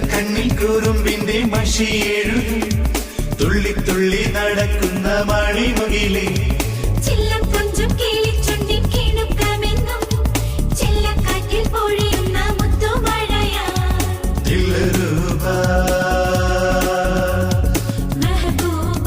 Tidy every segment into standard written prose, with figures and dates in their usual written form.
കണ്ണിൽ കുറുമ്പിന്റെ മഷി എഴുതും തുള്ളി തുള്ളി നടക്കുന്ന മണിമുകിലേ ചില്ലം കൊഞ്ചും കിളിച്ചുണ്ടി കിണുക്കമെന്നും ചെല്ലക്കാറ്റിൽ പൊഴിയുന്ന മുത്തുമഴയാ ദിൽരൂബ മെഹബൂബ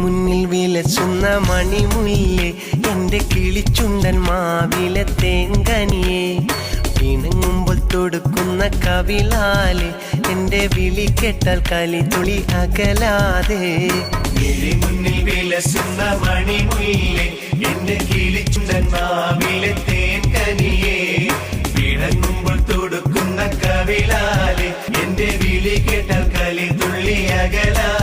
മുന്നിൽ വിലസുന്ന മണിമുല്ലേ എന്റെ കിളിച്ചുണ്ടൻ മാവിലെ തേങ്കനിയെ പിണങ്ങുമ്പോൾ തൊടുക്കുന്ന കവിളാലെ എന്റെ വിളി കേട്ടാൽ കലിതുളി അകലാതെ മുന്നിൽ വിലസുന്ന മണിമുല്ലേ എന്റെ കിളിച്ചുണ്ടൻ മാവിലെ തേങ്കനിയെ പിണങ്ങുമ്പോൾ തൊടുക്കുന്ന കവിളാലെ എന്റെ വിളി കേട്ടാൽ കലിതുള്ളി അകലാതെ